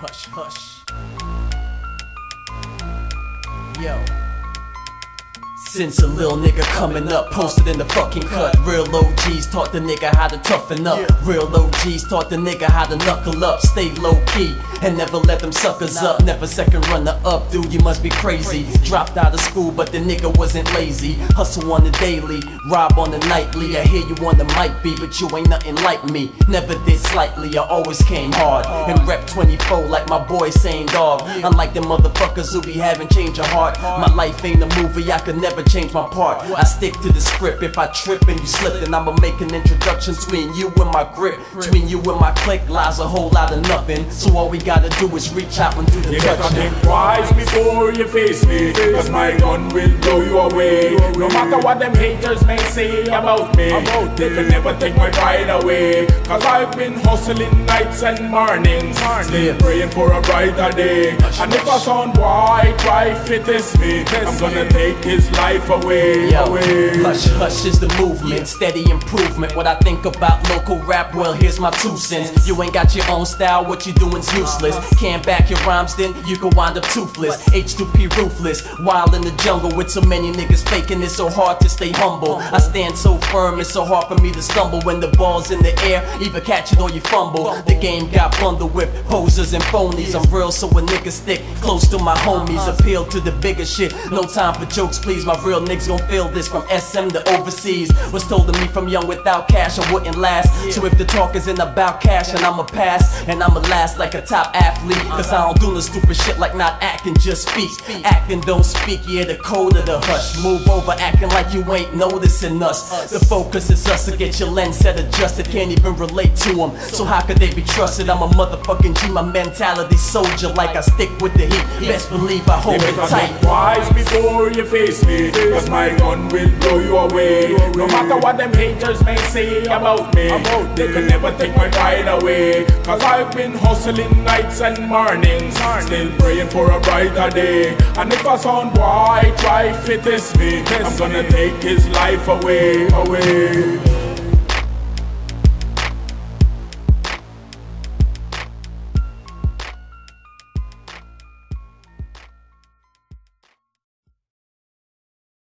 Hush, hush. Yo. Since a little nigga coming up, posted in the fucking cut. Real OGs taught the nigga how to toughen up. Real OGs taught the nigga how to knuckle up. Stay low key and never let them suckers up. Never second runner up, dude, you must be crazy. Dropped out of school, but the nigga wasn't lazy. Hustle on the daily, rob on the nightly. I hear you on the mic beat, but you ain't nothing like me. Never did slightly, I always came hard. And rep 24 like my boy Same Dog. Unlike them motherfuckers who be having change of heart. My life ain't a movie, I could never change my part. I stick to the script. If I trip and you slip, then I'ma make an introduction between you and my grip. Between you and my clique lies a whole lot of nothing. So all we gotta do is reach out and do the touching. You gotta think twice before you face me, cause my gun will blow you away. No matter what them haters may say about me, they can never take my pride away. Cause I've been hustling nights and mornings, still praying for a brighter day. And if a son boy try to test me, I'm gonna take his life away. Hush, hush is the movement, steady improvement. What I think about local rap, well here's my 2 cents. You ain't got your own style, what you doing's useless. Can't back your rhymes, then you can wind up toothless. H2P ruthless, wild in the jungle with so many niggas faking. It's so hard to stay humble. I stand so firm, it's so hard for me to stumble. When the ball's in the air, either catch it or you fumble. The game got bundled with posers and phonies. I'm real, so a nigga stick close to my homies. Appeal to the bigger shit, no time for jokes please. My real niggas gon' feel this from SM to overseas. Was told to me from young, without cash I wouldn't last. So if the talk isn't about cash, and I'ma pass, and I'ma last like a top athlete. Cause I don't do no stupid shit like not acting, just speak. Acting don't speak, yeah, the code of the hush. Move over acting like you ain't noticing us. The focus is us, so get your lens set adjusted. Can't even relate to them, so how could they be trusted? I'm a motherfucking G, my mentality soldier. Like I stick with the heat, best believe I hold it tight. Twice before you face me, cause my gun will blow you away. No matter what them haters may say about me, they can never take my pride away. Cause I've been hustling nights and mornings, still praying for a brighter day. And if a son boy try to test me, I'm gonna take his life away.